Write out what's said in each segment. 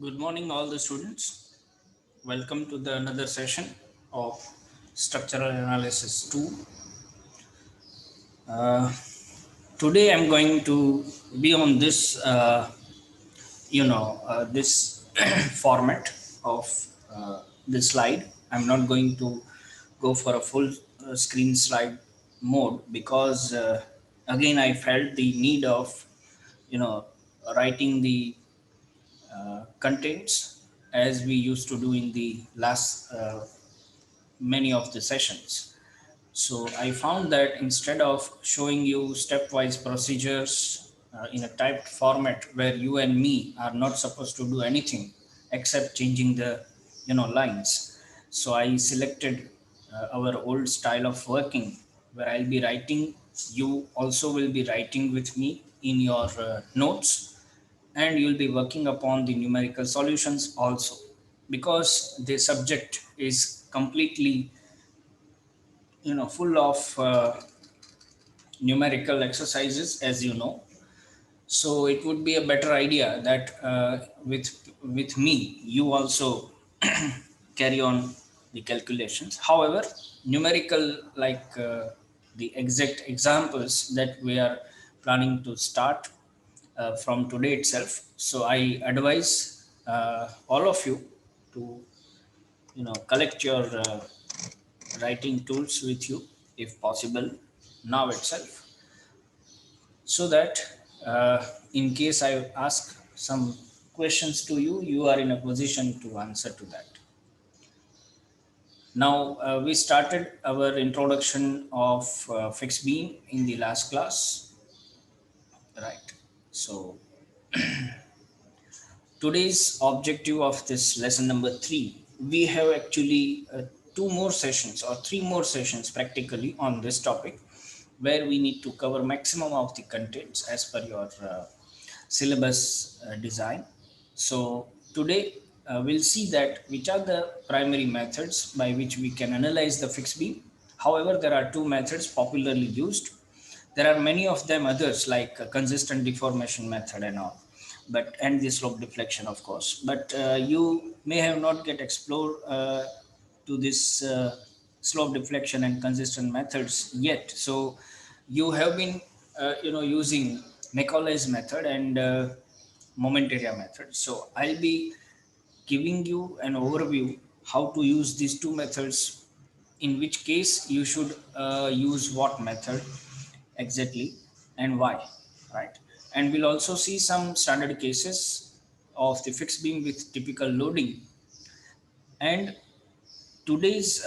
Good morning, all the students. Welcome to the another session of Structural Analysis 2. Uh, Today, I'm going to be on this format of this slide. I'm not going to go for a full screen slide mode because, again, I felt the need of, you know, writing the contents as we used to do in the last many of the sessions. So I found that instead of showing you stepwise procedures in a typed format where you and me are not supposed to do anything except changing the lines. So I selected our old style of working where I'll be writing, you also will be writing with me in your notes, and you'll be working upon the numerical solutions also, because the subject is completely full of numerical exercises, as you know. So it would be a better idea that with me you also carry on the calculations. However, numerical, like the exact examples that we are planning to start from today itself, so I advise all of you to collect your writing tools with you, if possible, now itself, so that in case I ask some questions to you, you are in a position to answer to that. Now, we started our introduction of fixed beam in the last class, right? So, today's objective of this lesson number 3, we have actually two more sessions or three more sessions practically on this topic, where we need to cover maximum of the contents as per your syllabus design. So today we'll see that which are the primary methods by which we can analyze the fixed beam. However, there are two methods popularly used. There are many of them others, like consistent deformation method and all, but and the slope deflection, of course. But you may have not get explored to this slope deflection and consistent methods yet. So you have been using Macaulay's method and moment area method. So I'll be giving you an overview how to use these two methods, in which case you should use what method exactly and why, right? And we'll also see some standard cases of the fixed beam with typical loading. And today's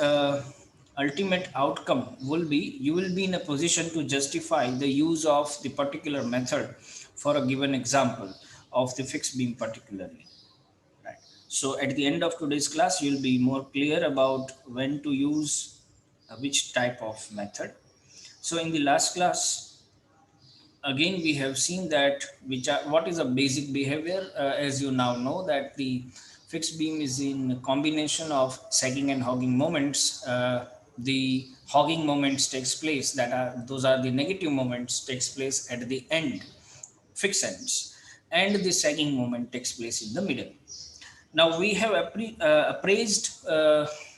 ultimate outcome will be, you will be in a position to justify the use of the particular method for a given example of the fixed beam particularly, right? So at the end of today's class, you'll be more clear about when to use which type of method. So in the last class, again we have seen that which are what is a basic behavior. As you now know that the fixed beam is in combination of sagging and hogging moments. The hogging moments takes place, that are those are the negative moments, takes place at the end, fixed ends, and the sagging moment takes place in the middle. Now we have appraised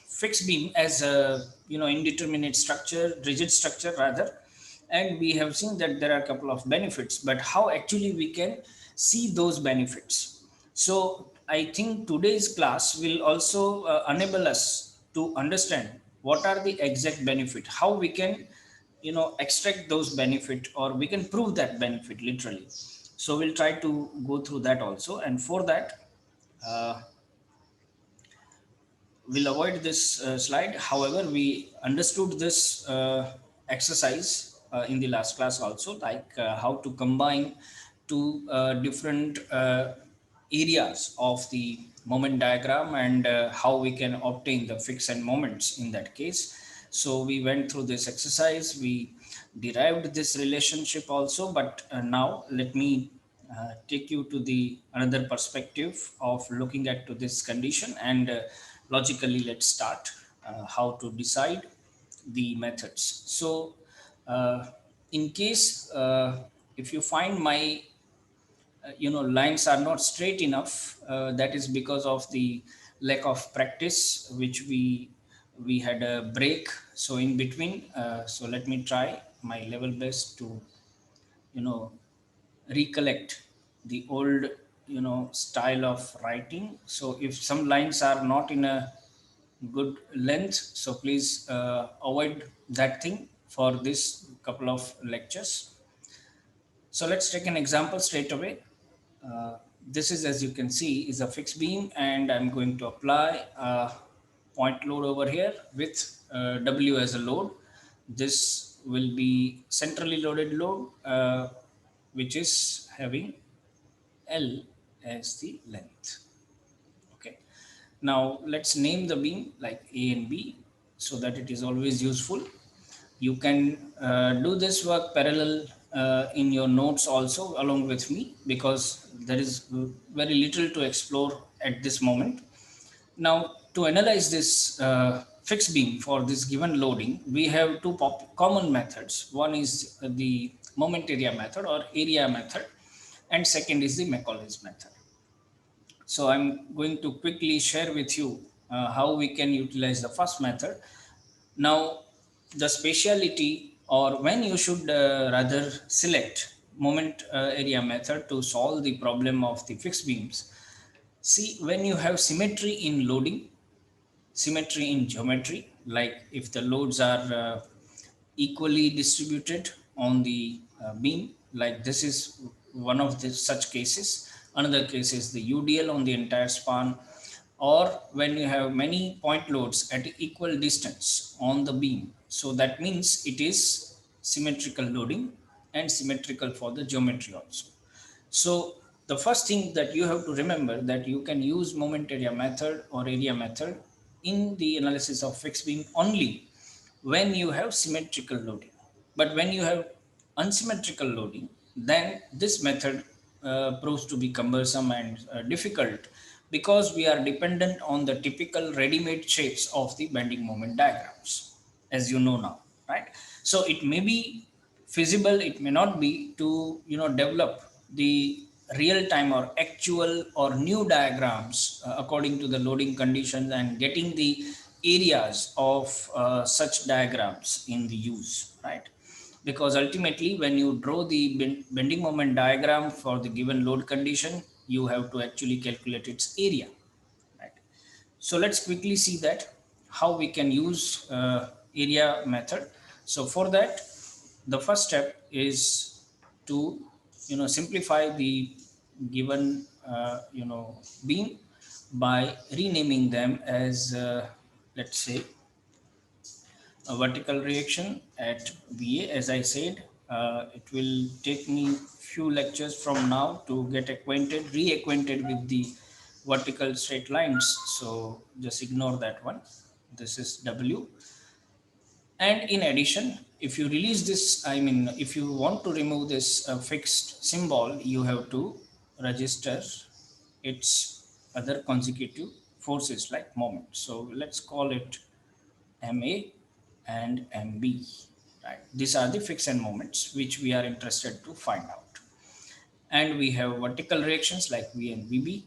fixed beam as a indeterminate structure, rigid structure rather, and we have seen that there are a couple of benefits. But how actually we can see those benefits? So I think today's class will also enable us to understand what are the exact benefit, how we can extract those benefit, or we can prove that benefit literally. So we'll try to go through that also, and for that. Uh, we'll avoid this slide. However, we understood this exercise in the last class also, like how to combine two different areas of the moment diagram, and how we can obtain the fix and moments in that case. So we went through this exercise, we derived this relationship also, but now let me take you to the another perspective of looking at to this condition, and logically let's start how to decide the methods. So uh, in case if you find my lines are not straight enough. That is because of the lack of practice, which we had a break. So in between, so let me try my level best to you know recollect the old style of writing. So if some lines are not in a good length, so please avoid that thing for this couple of lectures. So let's take an example straight away. This is, as you can see, is a fixed beam, and I'm going to apply a point load over here with W as a load. This will be centrally loaded load, which is having L as the length. Okay. Now let's name the beam like A and B so that it is always useful. You can do this work parallel in your notes also along with me, because there is very little to explore at this moment. Now, to analyze this fixed beam for this given loading, we have two common methods. One is the moment area method or area method, and second is the Macaulay's method. So I'm going to quickly share with you how we can utilize the first method. Now, the speciality, or when you should rather select moment area method to solve the problem of the fixed beams. See, when you have symmetry in loading, symmetry in geometry, like if the loads are equally distributed on the beam, like this is one of the such cases. Another case is the UDL on the entire span, or when you have many point loads at equal distance on the beam. So that means it is symmetrical loading and symmetrical for the geometry also. So the first thing that you have to remember, that you can use moment area method or area method in the analysis of fixed beam only when you have symmetrical loading. But when you have unsymmetrical loading, then this method proves to be cumbersome and difficult, because we are dependent on the typical ready-made shapes of the bending moment diagrams, as you know now, right? So it may be feasible, it may not be, to develop the real time or actual or new diagrams according to the loading conditions, and getting the areas of such diagrams in the use, right? Because ultimately when you draw the bending moment diagram for the given load condition, you have to actually calculate its area, right? So let's quickly see that how we can use area method. So for that, the first step is to simplify the given beam by renaming them as let's say a vertical reaction at VA. As I said, it will take me few lectures from now to get reacquainted with the vertical straight lines. So just ignore that one. This is W. And in addition, if you release this, I mean, if you want to remove this fixed symbol, you have to register its other consecutive forces like moment. So let's call it MA and MB, right? These are the fixed moments which we are interested to find out. And we have vertical reactions like V and VB.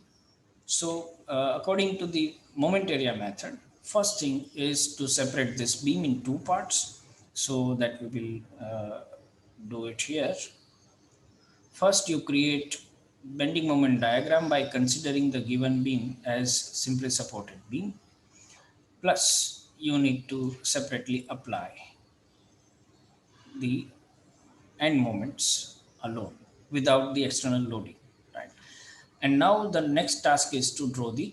So according to the moment area method, first thing is to separate this beam in two parts. So that we will do it here. First, you create bending moment diagram by considering the given beam as simply supported beam. Plus, you need to separately apply the end moments alone without the external loading, right? And now the next task is to draw the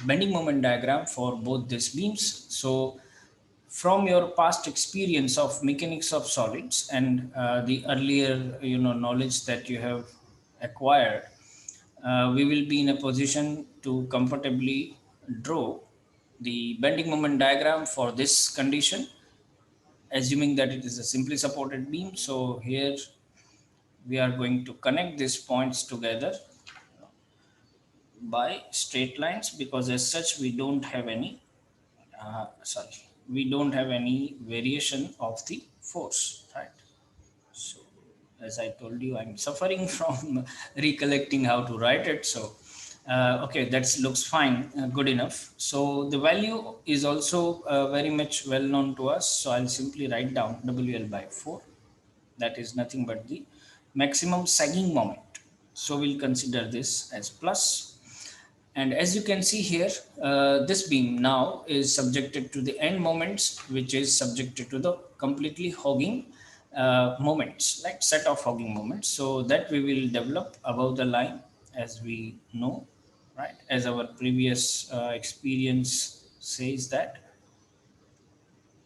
bending moment diagram for both these beams. So from your past experience of mechanics of solids and the earlier knowledge that you have acquired, we will be in a position to comfortably draw the bending moment diagram for this condition, assuming that it is a simply supported beam. So here we are going to connect these points together by straight lines, because as such we don't have any we don't have any variation of the force, right? So As I told you, I'm suffering from recollecting how to write it. So okay, that looks fine, good enough. So the value is also very much well known to us, so I'll simply write down WL by 4. That is nothing but the maximum sagging moment. So we'll consider this as plus. And as you can see here, this beam now is subjected to the end moments, which is subjected to the completely hogging moments, like set of hogging moments. So that we will develop above the line, as we know, right? As our previous experience says that.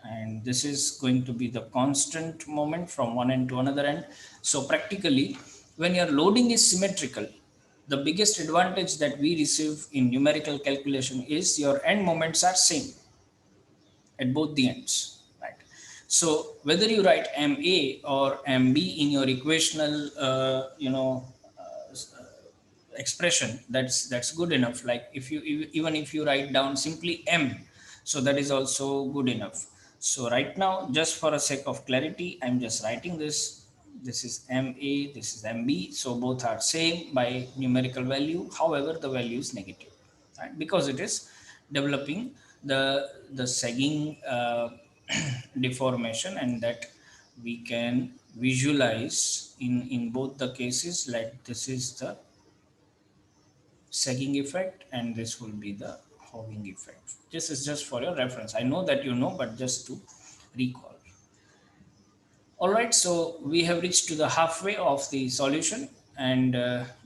And this is going to be the constant moment from one end to another end. So practically, when your loading is symmetrical, the biggest advantage that we receive in numerical calculation is your end moments are same at both the ends, right? So whether you write MA or MB in your equational expression, that's good enough. Like if you even if you write down simply M, so that is also good enough. So right now, just for a sake of clarity, I'm just writing this is MA, this is MB, so both are same by numerical value. However, the value is negative, right? Because it is developing the sagging deformation, and that we can visualize in both the cases. Like this is the sagging effect and this will be the hogging effect. This is just for your reference. I know that you know, but just to recall. All right, so we have reached to the halfway of the solution, and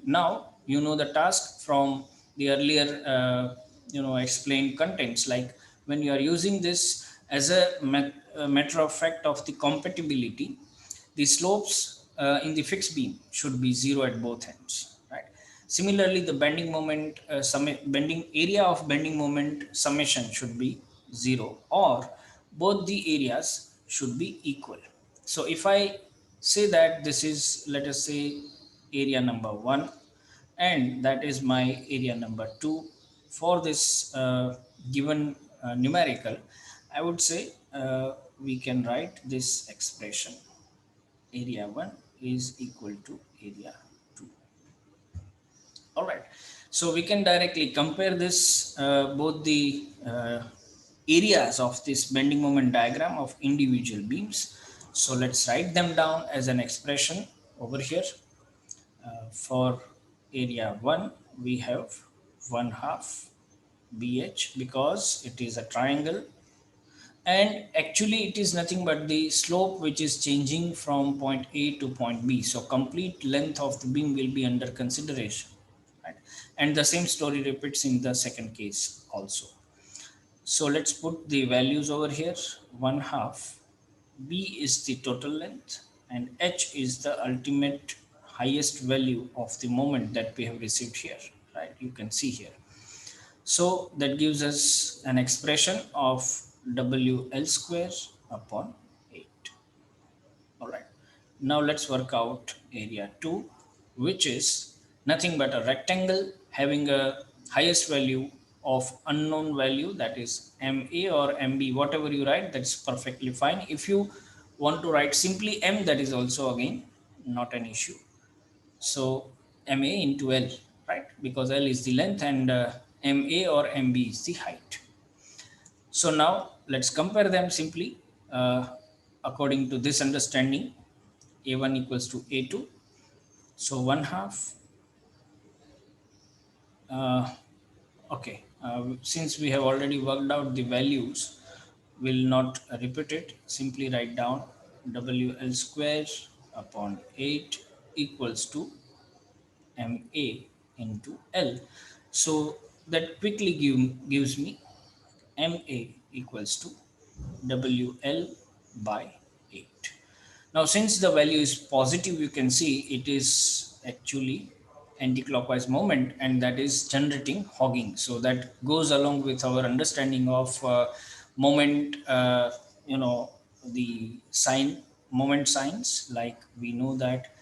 now you know the task from the earlier explained contents. Like when you are using this as a matter of fact of the compatibility, the slopes in the fixed beam should be zero at both ends, right? Similarly, the bending moment, bending area of bending moment summation should be zero, or both the areas should be equal. So if I say that this is, let us say, area number 1, and that is my area number 2 for this given numerical, I would say we can write this expression: area 1 is equal to area 2. All right, so we can directly compare this both the areas of this bending moment diagram of individual beams. So let's write them down as an expression over here. For area 1, we have 1 half BH, because it is a triangle, and actually it is nothing but the slope which is changing from point A to point B. So complete length of the beam will be under consideration, right? And the same story repeats in the second case also. So let's put the values over here. 1 half B is the total length, and H is the ultimate highest value of the moment that we have received here, right? You can see here. So that gives us an expression of WL square upon 8. All right. Now let's work out area 2, which is nothing but a rectangle having a highest value of unknown value, that is MA or MB, whatever you write, that's perfectly fine. If you want to write simply M, that is also again not an issue. So MA into L, right? Because L is the length and MA or MB is the height. So now let's compare them simply according to this understanding. A1 equals to A2. So 1 half. Okay, since we have already worked out the values, will not repeat it. Simply write down WL square upon 8 equals to MA into L. So that quickly gives me MA equals to WL by 8. Now, since the value is positive, you can see it is actually anti-clockwise moment, and that is generating hogging. So that goes along with our understanding of moment, the sign, moment signs. Like we know that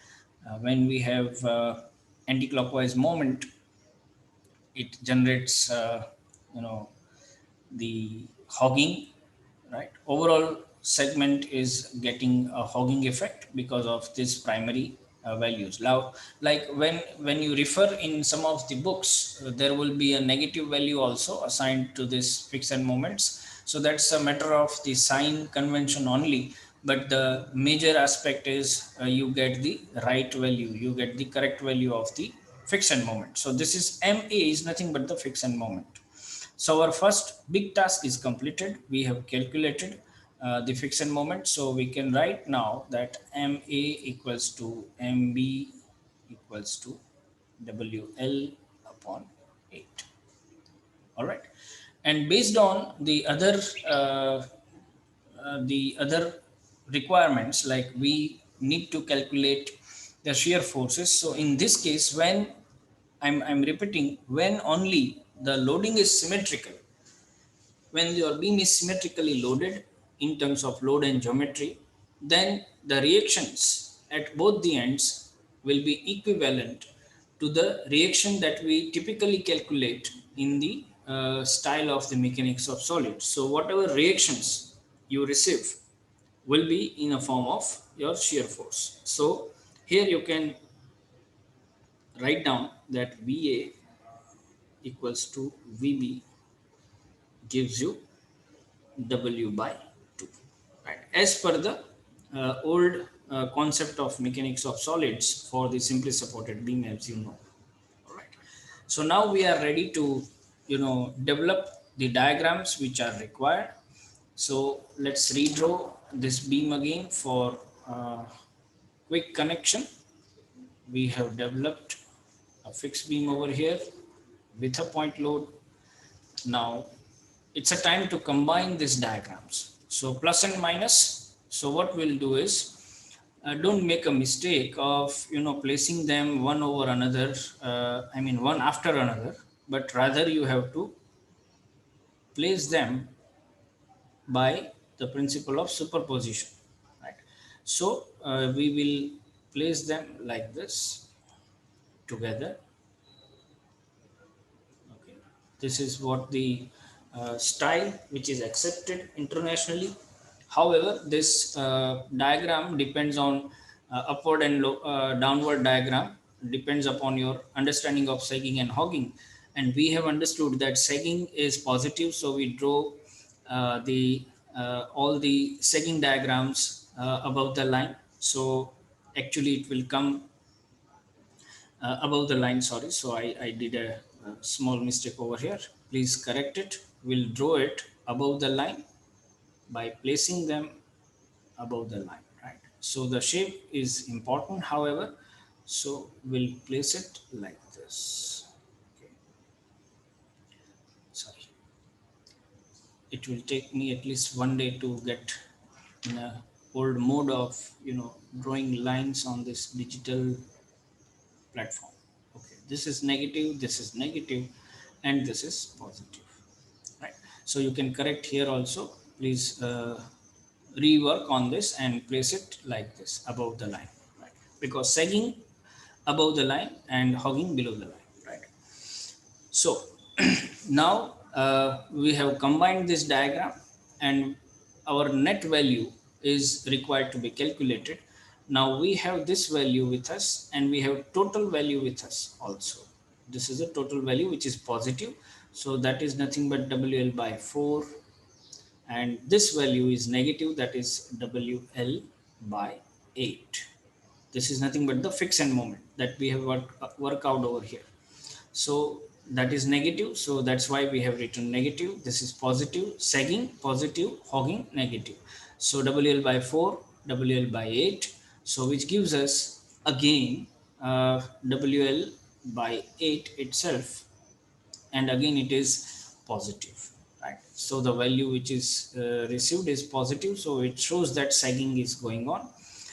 when we have anti-clockwise moment, it generates, you know, the hogging, right? Overall segment is getting a hogging effect because of this primary values. Now, like when you refer in some of the books, there will be a negative value also assigned to this fixed moments. So that's a matter of the sign convention only. But the major aspect is you get the right value, you get the correct value of the fixed moment. So this is MA is nothing but the fixed moment. So our first big task is completed. We have calculated the fixed moment. So we can write now that MA equals to MB equals to WL upon 8. All right. And based on the other requirements, like we need to calculate the shear forces. So in this case, when I'm repeating, when only the loading is symmetrical, when your beam is symmetrically loaded in terms of load and geometry, then the reactions at both the ends will be equivalent to the reaction that we typically calculate in the style of the mechanics of solids. So whatever reactions you receive will be in a form of your shear force. So here you can write down that VA equals to VB gives you W by 2, right? As per the old concept of mechanics of solids for the simply supported beam, as you know. All right. So now we are ready to, develop the diagrams which are required. So let's redraw this beam again for quick connection. We have developed a fixed beam over here with a point load. Now it's a time to combine these diagrams. So plus and minus. So what we'll do is don't make a mistake of placing them one over another. One after another, but rather you have to place them by the principle of superposition, right? So we will place them like this together. Okay. This is what the style which is accepted internationally. However, this diagram depends on upward and downward diagram depends upon your understanding of sagging and hogging. And we have understood that sagging is positive, so we draw the all the sagging diagrams above the line. So actually, it will come above the line. Sorry, so I did a small mistake over here. Please correct it. We'll draw it above the line by placing them above the line, right? So the shape is important, however, so we'll place it like this. Okay. Sorry, it will take me at least one day to get in a old mode of drawing lines on this digital platform. Okay, this is negative, this is negative, and this is positive, right? So you can correct here also. Please rework on this and place it like this above the line, right? Because sagging above the line and hogging below the line, right? So now we have combined this diagram, and our net value is required to be calculated. Now we have this value with us, and we have total value with us also. This is a total value which is positive, so that is nothing but WL by 4, and this value is negative, that is WL by 8. This is nothing but the fixed moment that we have work out over here. So that is negative, so that's why we have written negative. This is positive, sagging positive, hogging negative. So WL by 4, WL by 8, so which gives us again WL by 8 itself, and again it is positive, right? So the value which is received is positive, so it shows that sagging is going on.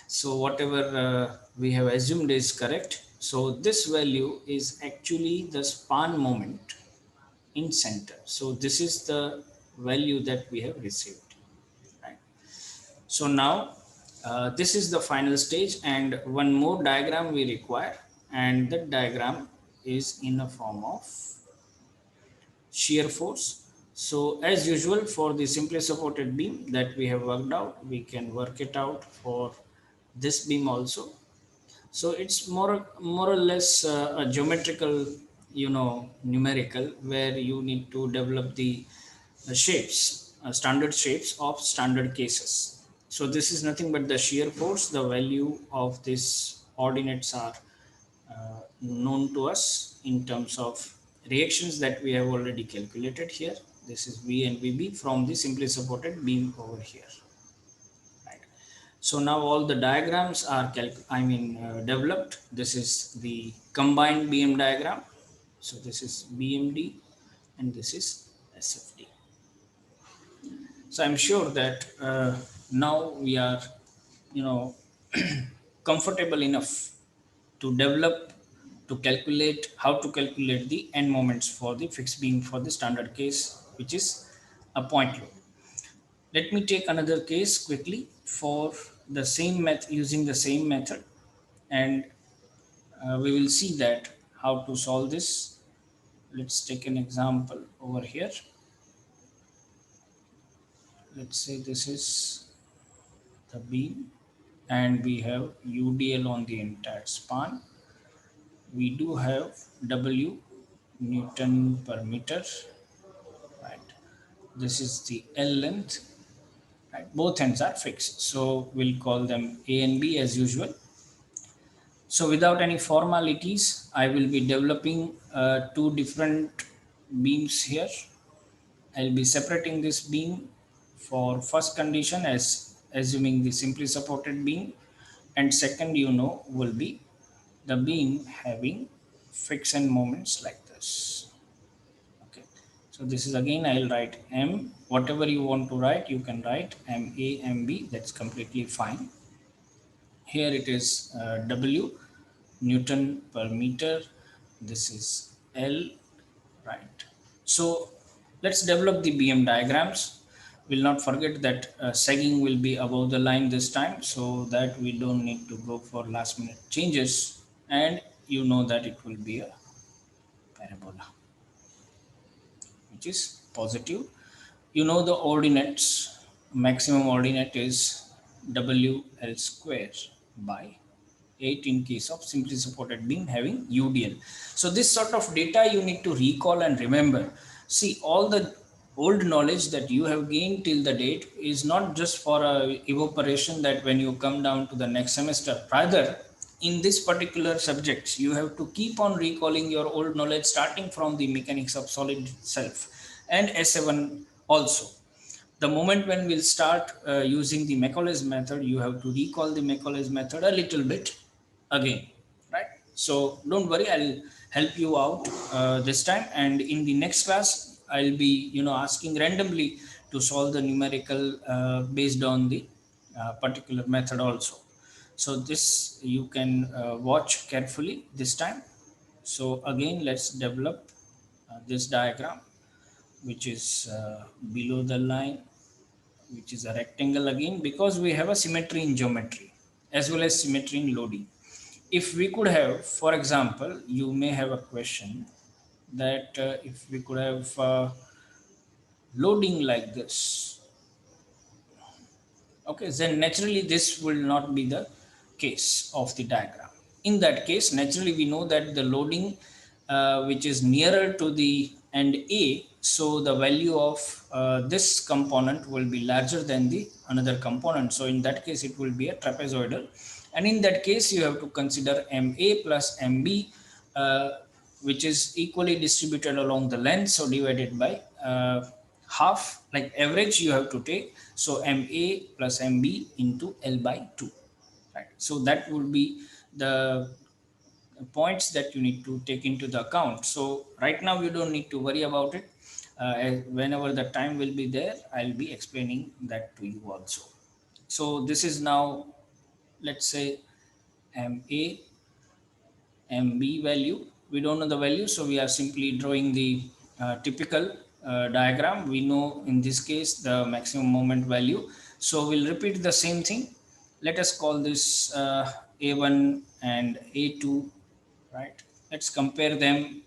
So whatever we have assumed is correct. So this value is actually the span moment in center. So this is the value that we have received, right? So now this is the final stage, and one more diagram we require, and that diagram is in a form of shear force. So as usual, for the simply supported beam that we have worked out, we can work it out for this beam also. So it's more or less a geometrical, numerical, where you need to develop the shapes, standard shapes of standard cases. So this is nothing but the shear force. The value of these ordinates are known to us in terms of reactions that we have already calculated here. This is V and VB from the simply supported beam over here, right? So now all the diagrams are developed. This is the combined BM diagram. So this is BMD and this is SFD. So I'm sure that now we are, you know, comfortable enough to develop, to calculate how to calculate the end moments for the fixed beam for the standard case, which is a point load. Let me take another case quickly for the same method, using the same method, and we will see that how to solve this. Let's take an example over here. Let's say this is the beam and we have UDL on the entire span. We do have W Newton per meter, right? This is the L length, right? Both ends are fixed, so we'll call them A and B as usual. So without any formalities, I will be developing two different beams here. I'll be separating this beam for first condition as assuming the simply supported beam, and second, will be the beam having friction moments like this. Okay, so this is again, I'll write M, whatever you want to write, you can write MA, MB, that's completely fine. Here it is W Newton per meter. This is L, right? So let's develop the BM diagrams. We'll not forget that sagging will be above the line this time, so that we don't need to go for last minute changes, and you know that it will be a parabola, which is positive. You know the ordinates, maximum ordinate is WL square by 8 in case of simply supported beam having UDL. So this sort of data you need to recall and remember. See, all the old knowledge that you have gained till the date is not just for a evaporation that when you come down to the next semester. Rather, in this particular subjects, you have to keep on recalling your old knowledge starting from the mechanics of solid itself and S7 also. The moment when we'll start using the Macaulay's method, you have to recall the Macaulay's method a little bit again, right? So don't worry, I'll help you out this time, and in the next class I'll be asking randomly to solve the numerical based on the particular method also. So this you can watch carefully this time. So again, let's develop this diagram, which is below the line, which is a rectangle again, because we have a symmetry in geometry as well as symmetry in loading. If we could have, for example, you may have a question that if we could have loading like this, okay, then naturally this will not be the case of the diagram. In that case, naturally we know that the loading which is nearer to the end A, so the value of this component will be larger than the another component. So in that case, it will be a trapezoidal, and in that case you have to consider MA plus MB, which is equally distributed along the length, so divided by half, like average you have to take. So MA plus MB into L by 2, right? So that would be the points that you need to take into the account. So right now you don't need to worry about it. Whenever the time will be there, I'll be explaining that to you also. So this is now, let's say, MA, MB value. We don't know the value, so we are simply drawing the typical diagram. We know in this case the maximum moment value. So we'll repeat the same thing. Let us call this A1 and A2, right? Let's compare them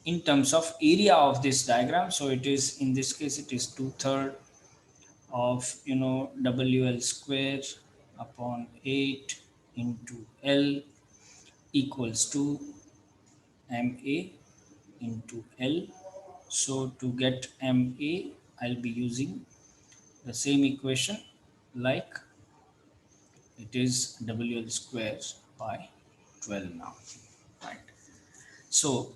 in terms of area of this diagram. So it is, in this case, it is 2/3 of WL square upon 8 into L equals to MA into L. So to get MA, I'll be using the same equation, like it is WL square by 12 now, right? So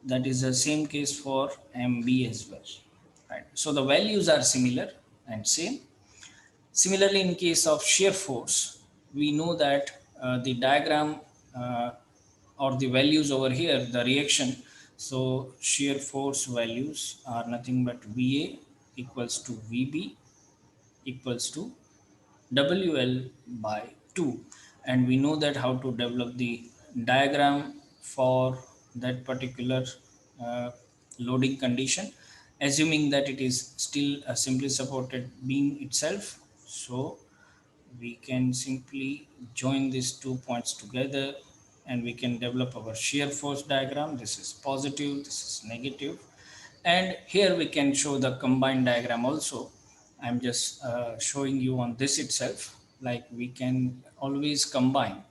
that is the same case for MB as well, right? So the values are similar and same. Similarly, in case of shear force, we know that the diagram or the values over here, the reaction. So shear force values are nothing but VA equals to VB equals to WL by 2. And we know that how to develop the diagram for that particular uh, loading condition, assuming that it is still a simply supported beam itself. So we can simply join these 2 points together and we can develop our shear force diagram. This is positive, this is negative, and here we can show the combined diagram also. I'm just showing you on this itself, like we can always combine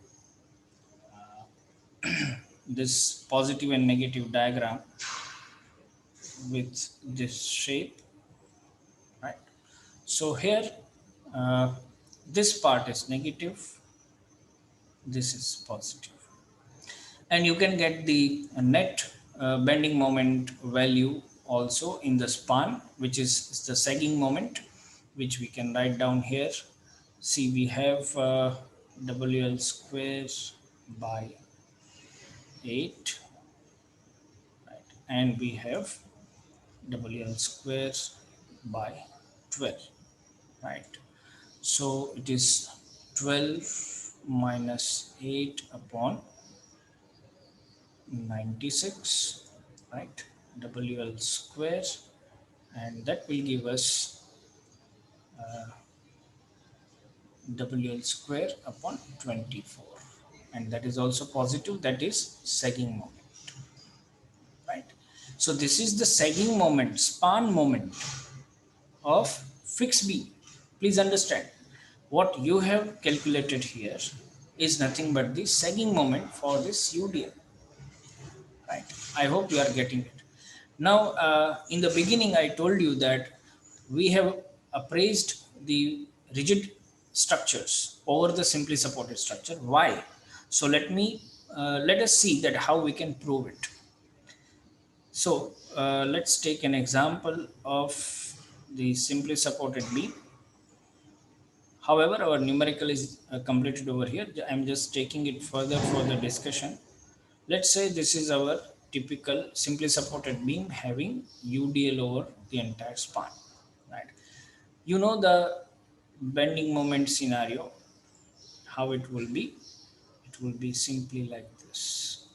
this positive and negative diagram with this shape, right? So here uh, this part is negative, this is positive, and you can get the net bending moment value also in the span, which is the sagging moment, which we can write down here. See, we have WL square by 8, right? And we have WL square by 12, right? So it is 12 minus 8 upon 96, right? WL square, and that will give us WL square upon 24, and that is also positive, that is sagging moment, right? So this is the sagging moment, span moment of fixed beam. Please understand, what you have calculated here is nothing but the sagging moment for this UDL, right? I hope you are getting it. Now, in the beginning, I told you that we have appraised the rigid structures over the simply supported structure. Why? So let us see that how we can prove it. So let's take an example of the simply supported beam. However, our numerical is completed over here. I'm just taking it further for the discussion. Let's say this is our typical simply supported beam having UDL over the entire span, right? You know the bending moment scenario, how it will be. It will be simply like this.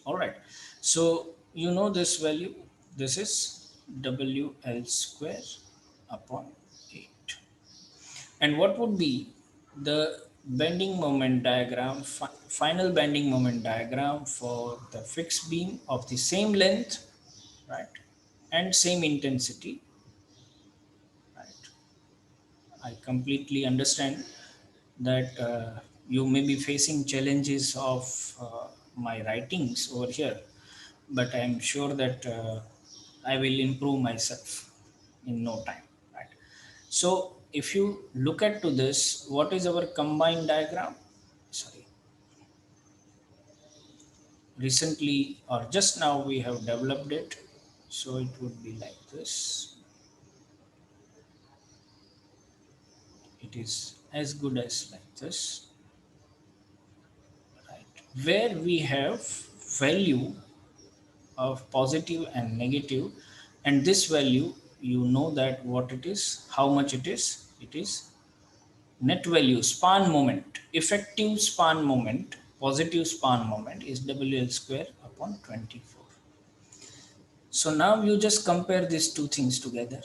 All right. So you know this value. This is WL square upon 8. And what would be the bending moment diagram, final bending moment diagram for the fixed beam of the same length, right, and same intensity, right? I completely understand that you may be facing challenges of my writings over here, but I am sure that I will improve myself in no time, right? So if you look at to this, what is our combined diagram? Sorry, recently or just now we have developed it. So it would be like this. It is as good as like this, right? Where we have value of positive and negative, and this value, you know that what it is, how much it is net value, span moment, effective span moment, positive span moment is WL square upon 24. So now you just compare these two things together.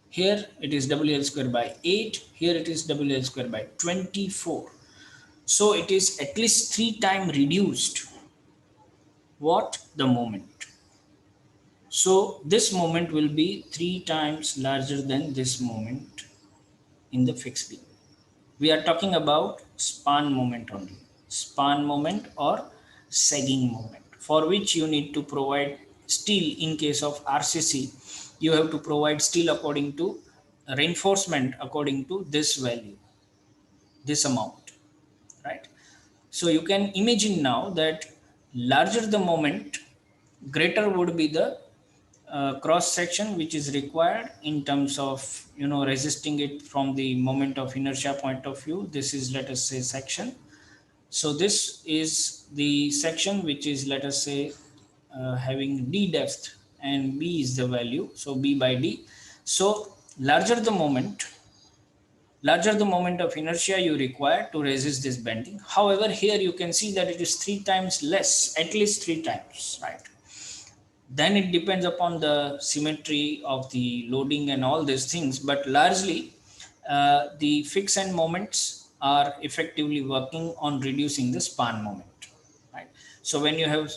Here it is WL square by 8, here it is WL square by 24. So it is at least 3 times reduced. what? The moment. So this moment will be 3 times larger than this moment in the fixed beam. We are talking about span moment only. Span moment or sagging moment, for which you need to provide steel. In case of RCC, you have to provide steel according to reinforcement according to this value, this amount, right? So you can imagine now that larger the moment, greater would be the cross section which is required in terms of resisting it from the moment of inertia point of view. This is, let us say, section. So this is the section which is, let us say, having d depth, and b is the value, so b by d. So larger the moment of inertia you require to resist this bending. However, here you can see that it is 3 times less, at least 3 times, right? Then it depends upon the symmetry of the loading and all these things, but largely the fix and moments are effectively working on reducing the span moment, right? So when you have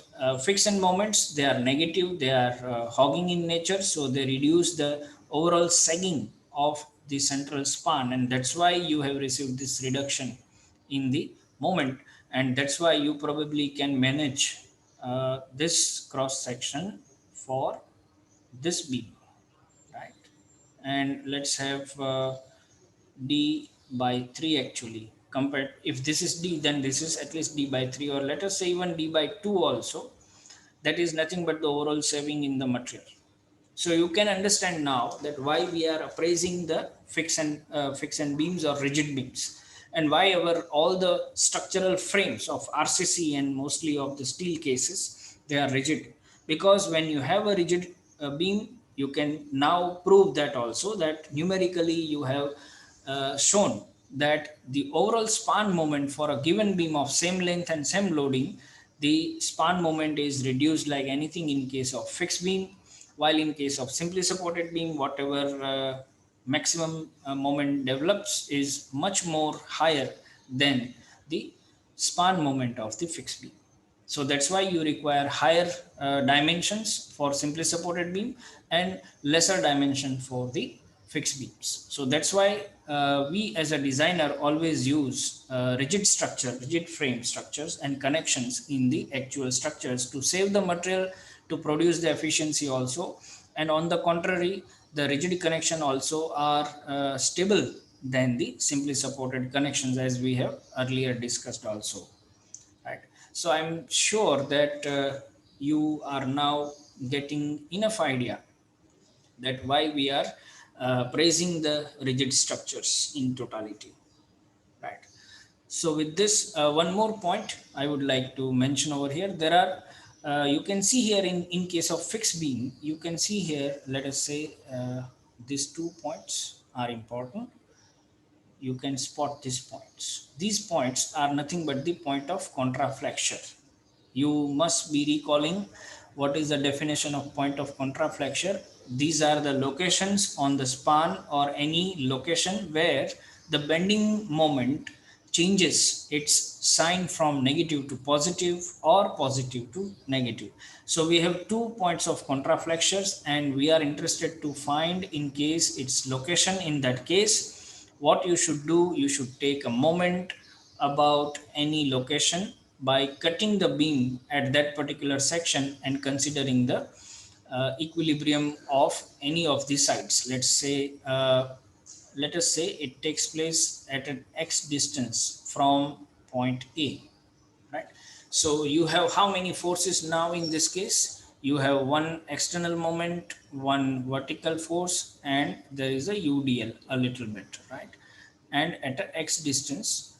fix and moments, they are negative, they are hogging in nature, so they reduce the overall sagging of the central span, and that's why you have received this reduction in the moment, and that's why you probably can manage this cross section for this beam, right? And let's have d by 3 actually compared. If this is d, then this is at least d by 3, or let us say even d by 2 also. That is nothing but the overall saving in the material. So you can understand now that why we are appraising the fix and beams or rigid beams, and why our all the structural frames of RCC and mostly of the steel cases, they are rigid. Because when you have a rigid beam, you can now prove that also, that numerically you have shown that the overall span moment for a given beam of same length and same loading, the span moment is reduced like anything in case of fixed beam, while in case of simply supported beam, whatever maximum moment develops is much more higher than the span moment of the fixed beam. So that's why you require higher dimensions for simply supported beam and lesser dimension for the fixed beams. So that's why we as a designer always use rigid frame structures and connections in the actual structures to save the material, to produce the efficiency also. And on the contrary, the rigid connection also are stable than the simply supported connections, as we have earlier discussed also, right? So I'm sure that you are now getting enough idea that why we are praising the rigid structures in totality, right? So with this, one more point I would like to mention over here. There are, you can see here in case of fixed beam, you can see here, let us say, these 2 points are important. You can spot these points. These points are nothing but the point of contraflexure. You must be recalling what is the definition of point of contraflexure. These are the locations on the span or any location where the bending moment changes its sign from negative to positive or positive to negative. So we have 2 points of contraflexures, and we are interested to find in case its location. In that case, what you should do, you should take a moment about any location by cutting the beam at that particular section and considering the equilibrium of any of the sides. Let us say it takes place at an x distance from point A, right? So you have how many forces now in this case? You have one external moment, one vertical force, and there is a UDL a little bit, right? And at a x distance,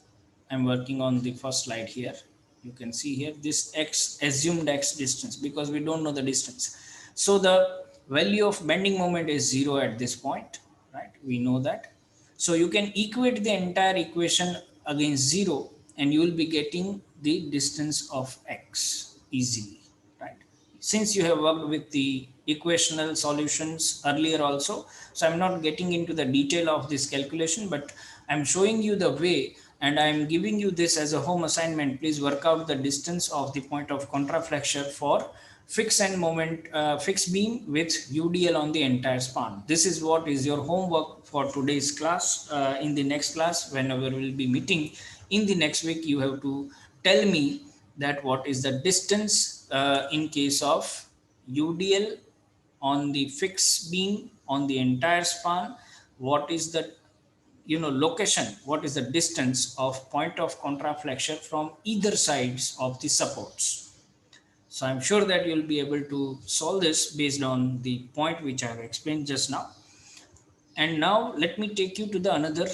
I'm working on the first slide here. You can see here this x, assumed x distance, because we don't know the distance. So the value of bending moment is 0 at this point, right? We know that. So you can equate the entire equation against 0, and you will be getting the distance of x easily, right? Since you have worked with the equational solutions earlier also, so I'm not getting into the detail of this calculation, but I'm showing you the way And I'm giving you this as a home assignment. Please work out the distance of the point of contraflexure for fixed and moment fixed beam with UDL on the entire span. This is what is your homework for today's class. In the next class, whenever we'll be meeting in the next week, you have to tell me that what is the distance in case of UDL on the fixed beam on the entire span. What is the location, what is the distance of point of contraflexure from either sides of the supports. So I'm sure that you'll be able to solve this based on the point which I have explained just now. And now let me take you to the another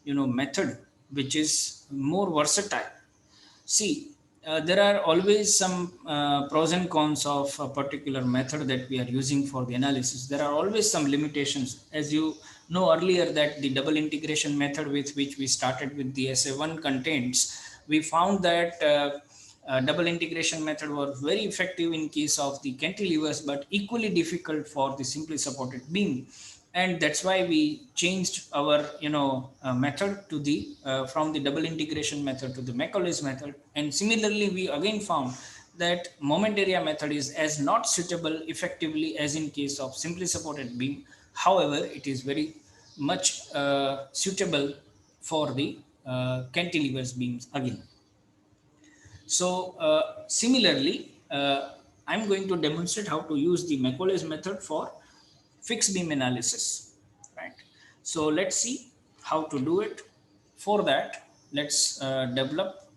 method which is more versatile. See, there are always some pros and cons of a particular method that we are using for the analysis. There are always some limitations. As you know earlier that the double integration method with which we started with the SA1 contents, we found that double integration method was very effective in case of the cantilevers, but equally difficult for the simply supported beam. And that's why we changed our method to the from the double integration method to the Macaulay's method. And similarly we again found that moment area method is as not suitable effectively as in case of simply supported beam. However, it is very much suitable for the cantilevers beams again. So similarly, I'm going to demonstrate how to use the Macaulay's method for fixed beam analysis, right? So let's see how to do it. For that, let's develop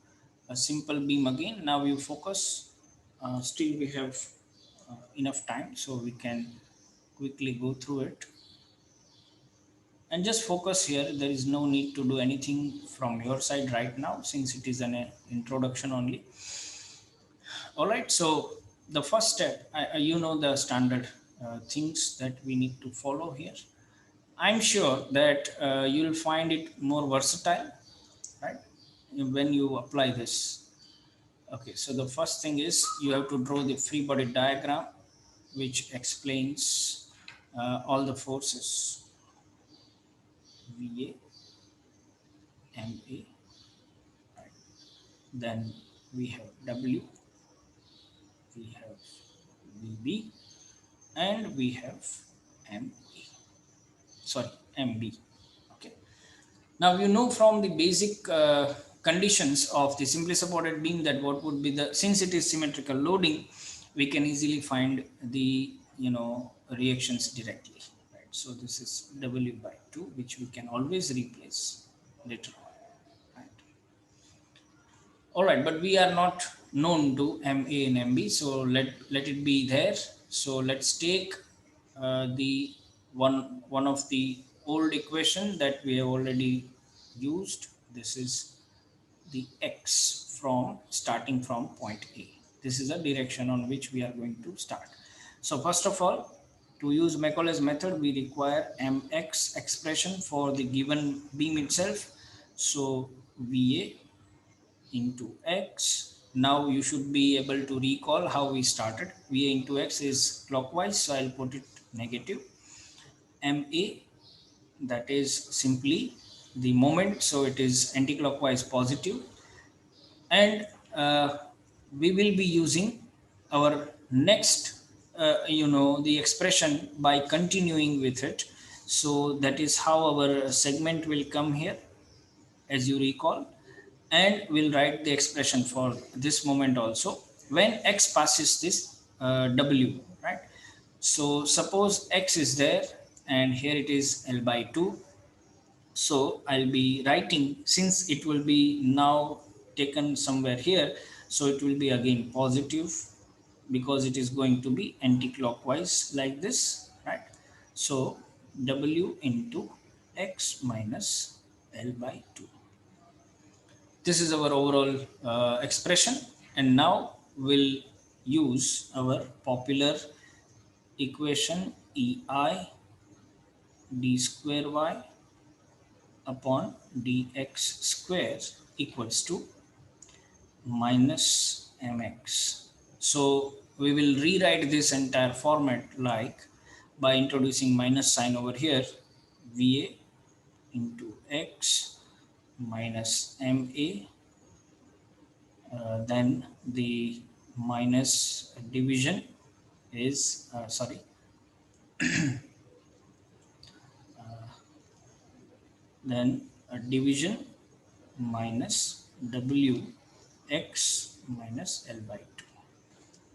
a simple beam again. Now you focus. Still we have enough time, so we can quickly go through it. And just focus here. There is no need to do anything from your side right now, since it is an introduction only. All right, so the first step, the standard things that we need to follow here. I'm sure that you'll find it more versatile, right, when you apply this. Okay, so the first thing is you have to draw the free body diagram, which explains all the forces, VA, MA, right. Then we have W, we have VB, and we have ME. Sorry, MB. Okay. Now you know from the basic conditions of the simply supported beam that what would be the, since it is symmetrical loading, we can easily find the reactions directly. Right. So this is W by 2, which we can always replace later on. Right. All right, but we are not known to MA and MB, so let it be there. So let's take the one of the old equation that we have already used. This is the X from starting from point A. This is a direction on which we are going to start. So first of all, to use Macaulay's method, we require Mx expression for the given beam itself. So VA into X. Now you should be able to recall how we started. VA into X is clockwise, so I'll put it negative. MA, that is simply the moment, so it is anti-clockwise positive. And we will be using our next the expression by continuing with it. So that is how our segment will come here, as you recall, and we'll write the expression for this moment also when X passes this W, right? So suppose X is there and here it is L by 2. So I'll be writing, since it will be now taken somewhere here, so it will be again positive because it is going to be anti-clockwise like this, right? So W into X minus L by 2. This is our overall expression, and now we'll use our popular equation EI d square y upon dx square equals to minus mx. So we will rewrite this entire format like by introducing minus sign over here, VA into x minus MA, then the minus division is then a division minus Wx minus L by 2.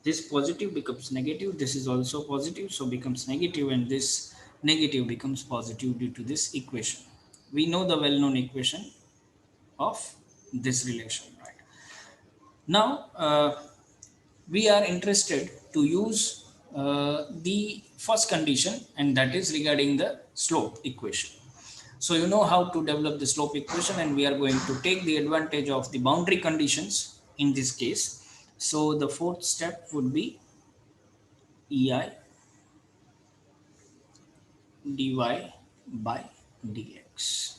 This positive becomes negative, this is also positive, so becomes negative, and this negative becomes positive due to this equation. We know the well-known equation of this relation, right? Now, we are interested to use the first condition, and that is regarding the slope equation. So you know how to develop the slope equation, and we are going to take the advantage of the boundary conditions in this case. So the fourth step would be EI dy by dx,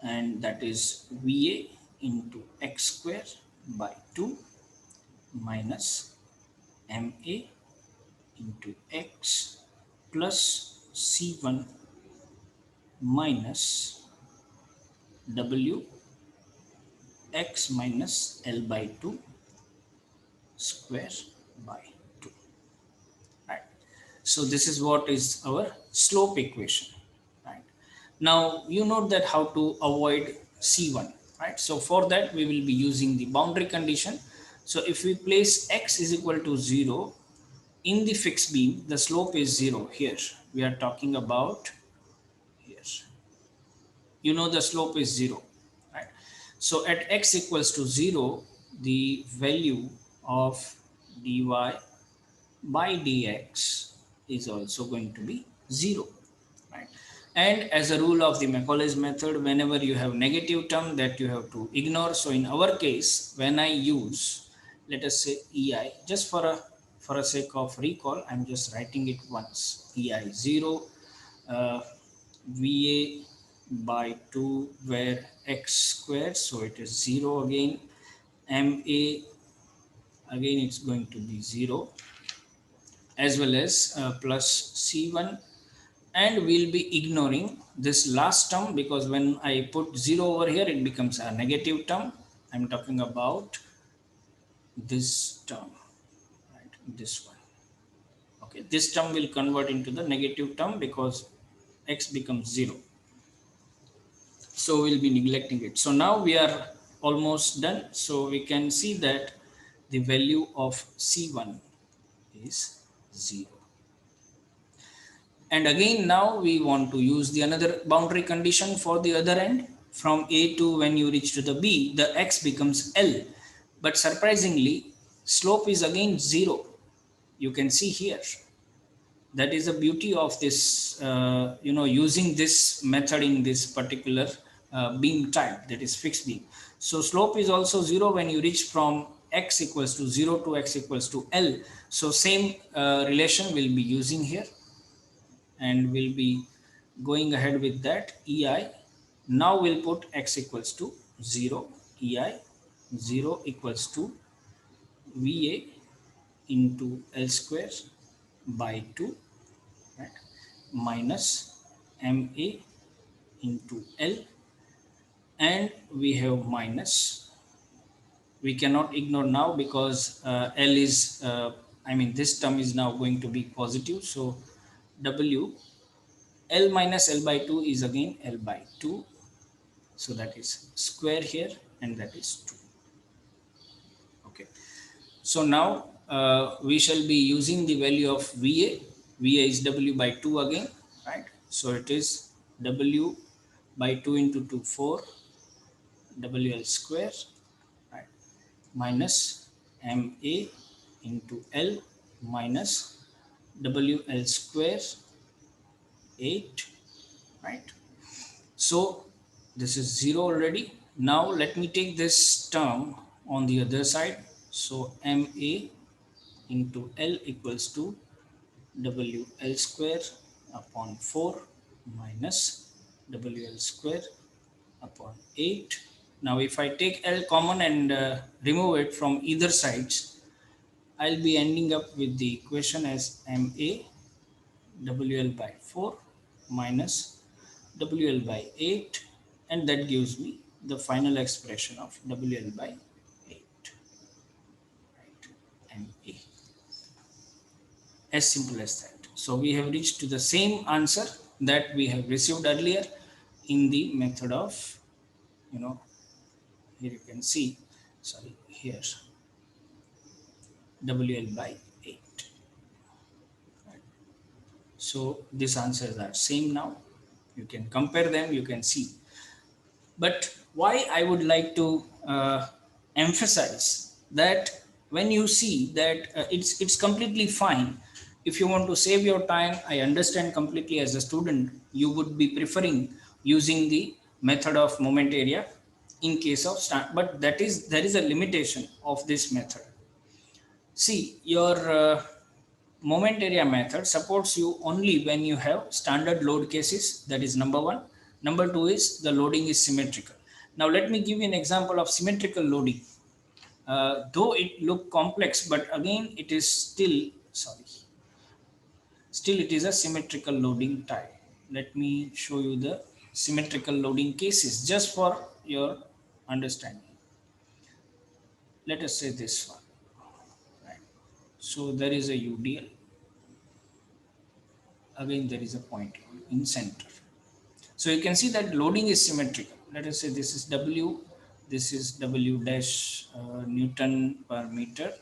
and that is VA into x square by 2 minus MA into x plus C1 minus W x minus L by 2 square by 2. Right. So this is what is our slope equation. Right. Now you note that how to avoid C1. Right. So for that we will be using the boundary condition. So if we place x is equal to 0 in the fixed beam, the slope is 0 here. We are talking about here. You know the slope is 0. Right. So at x equals to 0, the value of dy by dx is also going to be 0. Right. And as a rule of the Macaulay's method, whenever you have negative term, that you have to ignore. So in our case, when I use, let us say EI, just for a sake of recall, I'm just writing it once. EI 0, VA by 2 where x squared, so it is 0 again. MA, again it's going to be 0, as well as plus C1, and we'll be ignoring this last term because when I put 0 over here it becomes a negative term. I'm talking about this term, right? This one. Okay, this term will convert into the negative term because x becomes 0. So we'll be neglecting it. So now we are almost done. So we can see that the value of C1 is 0. And again, now we want to use the another boundary condition for the other end. From A to when you reach to the B, the x becomes L. But surprisingly, slope is again 0. You can see here. That is the beauty of this, using this method in this particular beam type, that is fixed beam. So slope is also 0 when you reach from x equals to 0 to x equals to L. So same relation we'll be using here, and we'll be going ahead with that. EI, now we'll put x equals to 0, EI 0 equals to VA into L square by 2, right, minus MA into L, and we have minus. We cannot ignore now because L is, this term is now going to be positive. So W, L minus L by 2 is again L by 2. So that is square here, and that is 2. Okay. So now we shall be using the value of VA. VA is W by 2 again, right? So it is W by 2 into 2, 4, WL square, right? Minus MA into L minus WL square, 8, right? So this is 0 already. Now let me take this term on the other side. So MA into L equals to WL square upon 4 minus WL square upon 8. Now if I take L common and remove it from either sides, I'll be ending up with the equation as MA WL by 4 minus WL by 8 and that gives me the final expression of WL by 8, right, and A. As simple as that. So we have reached to the same answer that we have received earlier in the method of, here you can see, sorry, here WL by 8. Right. So these answers are same now. You can compare them, you can see. But why I would like to emphasize that when you see that it's completely fine. If you want to save your time, I understand completely. As a student, you would be preferring using the method of moment area in case of but there is a limitation of this method. See, your moment area method supports you only when you have standard load cases. That is number one. Number two is the loading is symmetrical. Now let me give you an example of symmetrical loading. Though it look complex, but again it is still it is a symmetrical loading type. Let me show you the symmetrical loading cases just for your understanding. Let us say this one. Right. So there is a UDL. Again there is a point in center. So you can see that loading is symmetrical. Let us say this is W, this is W dash Newton per meter.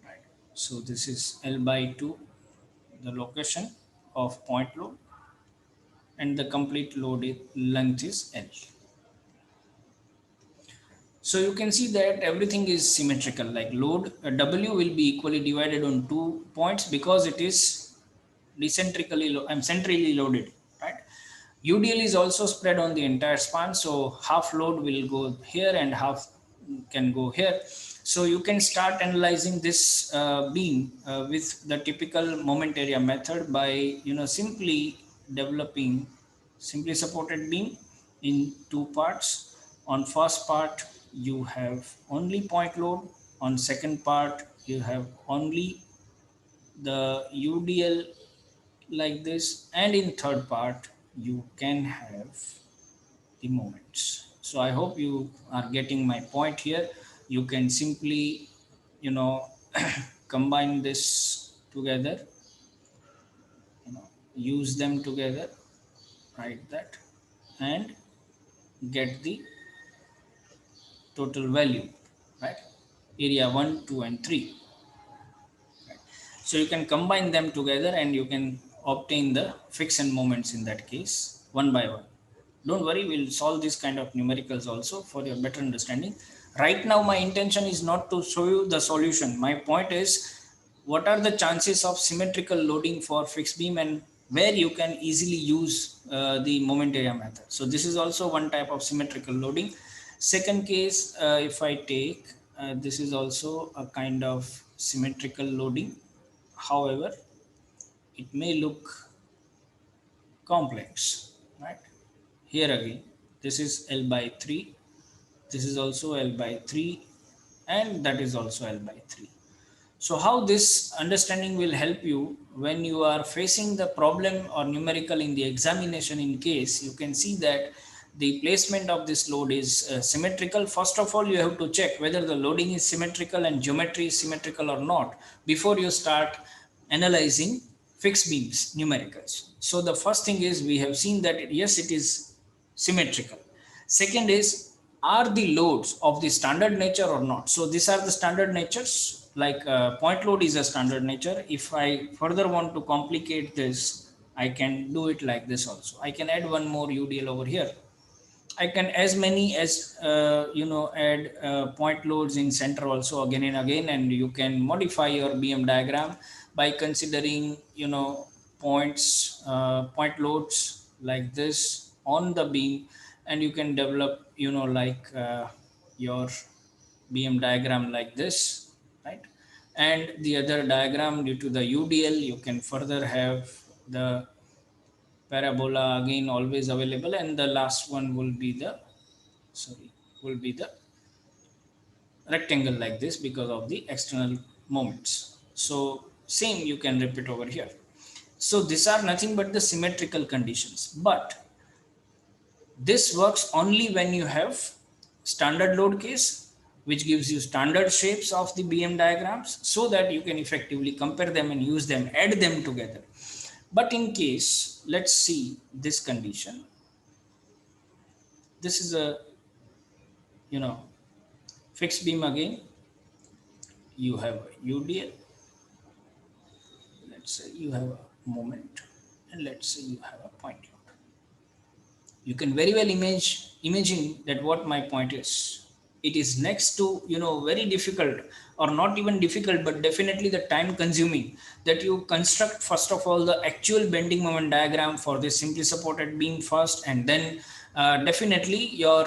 Right. So this is L by 2, the location of point load, and the complete length is L. So you can see that everything is symmetrical, like load W will be equally divided on 2 points because it is centrally loaded, right? UDL is also spread on the entire span, so half load will go here and half can go here. So you can start analyzing this beam with the typical moment area method by simply developing simply supported beam in two parts. On first part you have only point load. On second part you have only the UDL like this, and in third part you can have the moments. So I hope you are getting my point here. You can simply combine this together, use them together, write that, and get the total value, right? Area 1, 2 and 3. Right? So you can combine them together and you can obtain the fixed and moments in that case one by one. Don't worry, we'll solve this kind of numericals also for your better understanding. Right now my intention is not to show you the solution. My point is, what are the chances of symmetrical loading for fixed beam and where you can easily use the moment area method. So this is also one type of symmetrical loading. Second case, if I take this is also a kind of symmetrical loading. However, it may look complex, right? Here again, this is L by 3, this is also L by 3, and that is also L by 3. So how this understanding will help you when you are facing the problem or numerical in the examination, in case you can see that the placement of this load is symmetrical. First of all, you have to check whether the loading is symmetrical and geometry is symmetrical or not before you start analyzing fixed beams numericals. So the first thing is, we have seen that yes, it is symmetrical. Second is, are the loads of the standard nature or not? So these are the standard natures, like point load is a standard nature. If I further want to complicate this, I can do it like this also. I can add one more UDL over here. I can as many as add point loads in center also again and again, and you can modify your BM diagram by considering point loads like this on the beam, and you can develop your BM diagram like this, right? And the other diagram, due to the UDL, you can further have the parabola again always available, and the last one will be the rectangle like this because of the external moments. So same you can repeat over here. So these are nothing but the symmetrical conditions. But This works only when you have standard load case, which gives you standard shapes of the BM diagrams so that you can effectively compare them and use them, add them together. But in case, let's see this condition. This is a, fixed beam again. You have a UDL. Let's say you have a moment, and let's say you have a point load. You can very well imagine that what my point is. It is next to, very difficult, or not even difficult, but definitely the time consuming, that you construct first of all the actual bending moment diagram for this simply supported beam first, and then definitely your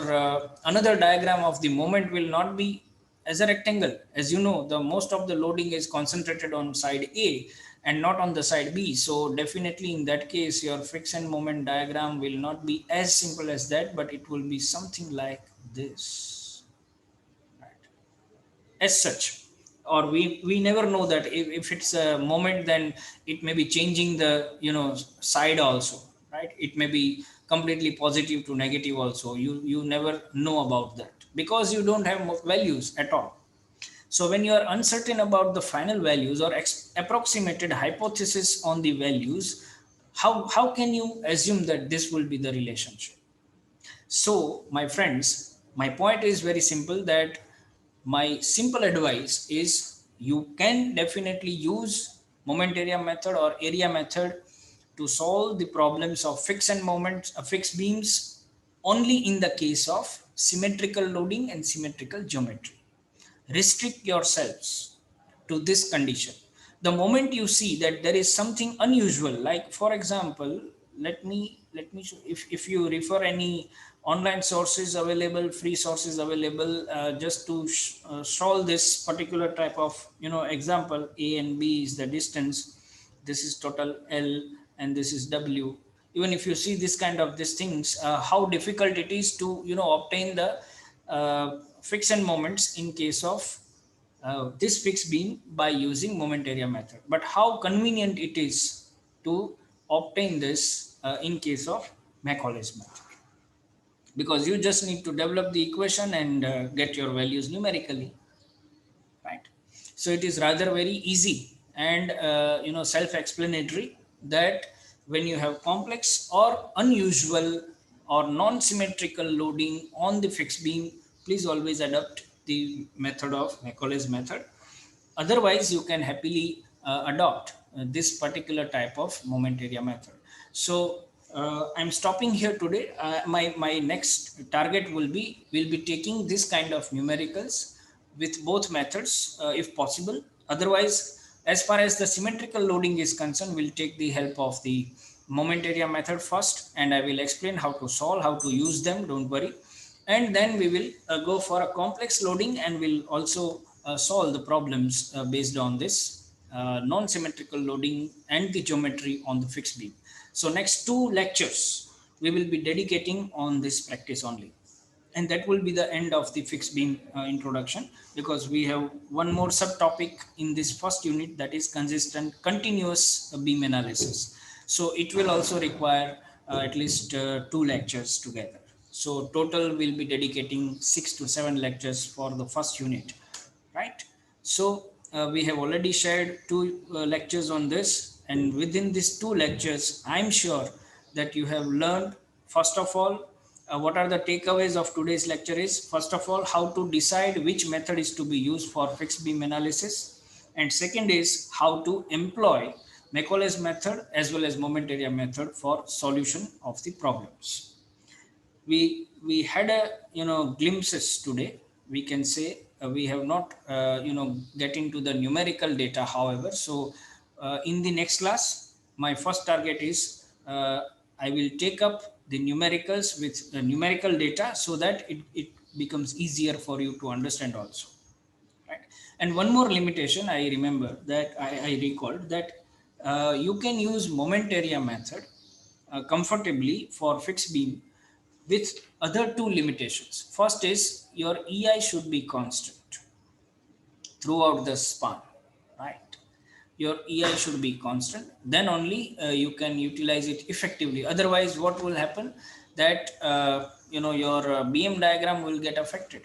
another diagram of the moment will not be as a rectangle. As you know, the most of the loading is concentrated on side A and not on the side B. So definitely in that case, your friction moment diagram will not be as simple as that, but it will be something like this, right? As such. Or we never know that if it's a moment, then it may be changing the, side also, right? It may be completely positive to negative also. You never know about that because you don't have values at all. So when you are uncertain about the final values or approximated hypothesis on the values, how can you assume that this will be the relationship? So my friends, my point is very simple, that my simple advice is you can definitely use moment area method or area method to solve the problems of fixed and moments, fixed beams, only in the case of symmetrical loading and symmetrical geometry. Restrict yourselves to this condition. The moment you see that there is something unusual, like for example, let me show, if you refer any online sources available, free sources available, just to solve this particular type of, example. A and B is the distance, this is total L, and this is W. Even if you see this kind of these things, how difficult it is to, obtain the friction moments in case of this fixed beam by using moment area method. But how convenient it is to obtain this in case of Macaulay's method, because you just need to develop the equation and get your values numerically, right? So it is rather very easy and self-explanatory that when you have complex or unusual or non-symmetrical loading on the fixed beam, please always adopt the method of Macaulay's method. Otherwise you can happily adopt this particular type of moment area method. So I'm stopping here today. My next target will be taking this kind of numericals with both methods, if possible. Otherwise, as far as the symmetrical loading is concerned, we'll take the help of the moment area method first, and I will explain how to solve, how to use them, don't worry. And then we will go for a complex loading, and we'll also solve the problems based on this non-symmetrical loading and the geometry on the fixed beam. So next two lectures we will be dedicating on this practice only, and that will be the end of the fixed beam introduction, because we have one more subtopic in this first unit, that is consistent continuous beam analysis. So it will also require at least two lectures together. So total will be dedicating 6 to 7 lectures for the first unit, right? So we have already shared two lectures on this, and within these two lectures I'm sure that you have learned, first of all, what are the takeaways of today's lecture is, first of all, how to decide which method is to be used for fixed beam analysis, and second is how to employ Macaulay's method as well as moment area method for solution of the problems. We had a, glimpses today, we can say. We have not get into the numerical data, however. So in the next class, my first target is, I will take up the numericals with the numerical data, so that it becomes easier for you to understand also, right? And one more limitation I remember, that I recalled, that you can use moment area method comfortably for fixed beam with other two limitations. First is your EI should be constant throughout the span, right? Your EI should be constant, then only you can utilize it effectively. Otherwise, what will happen? that your BM diagram will get affected.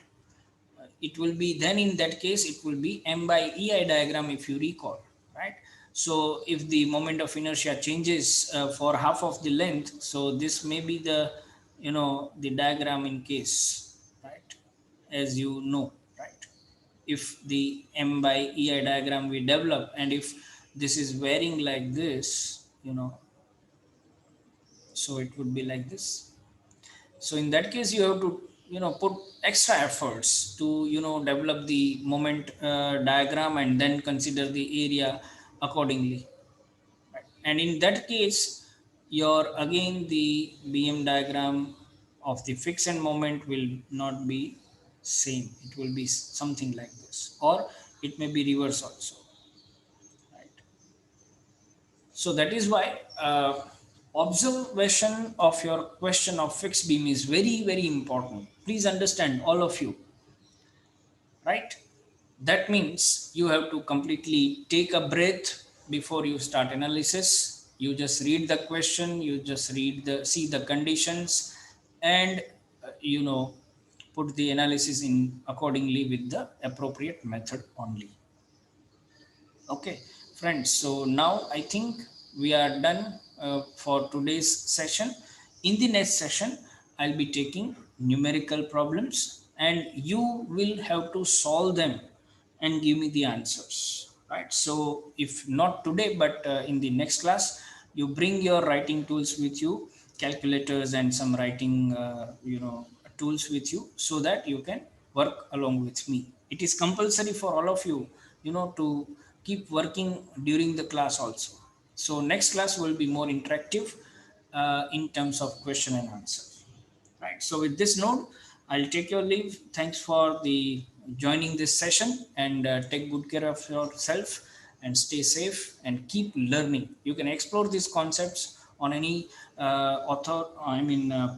It will be then, in that case, it will be M by EI diagram, if you recall, right? So if the moment of inertia changes for half of the length, so this may be the the diagram in case, right? As you know, right? If the M by EI diagram we develop, and if this is varying like this, so it would be like this. So in that case, you have to put extra efforts to develop the moment diagram, and then consider the area accordingly, right? And in that case, your again the BM diagram of the fix and moment will not be same. It will be something like this, or it may be reverse also, right? So that is why observation of your question of fixed beam is very, very important. Please understand, all of you, right? That means you have to completely take a breath before you start analysis. You just read the question, you just see the conditions, and put the analysis in accordingly with the appropriate method only. Okay, friends. So now I think we are done for today's session. In the next session, I'll be taking numerical problems, and you will have to solve them and give me the answers. Right. So if not today, but in the next class, you bring your writing tools with you, calculators and some writing, tools with you, so that you can work along with me. It is compulsory for all of you, to keep working during the class also. So next class will be more interactive in terms of question and answer. Right. So with this note, I'll take your leave. Thanks for the joining this session, and take good care of yourself, and stay safe and keep learning. You can explore these concepts on any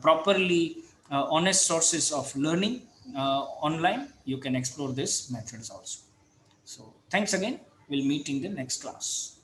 properly honest sources of learning online. You can explore these methods also. So thanks again. We'll meet in the next class.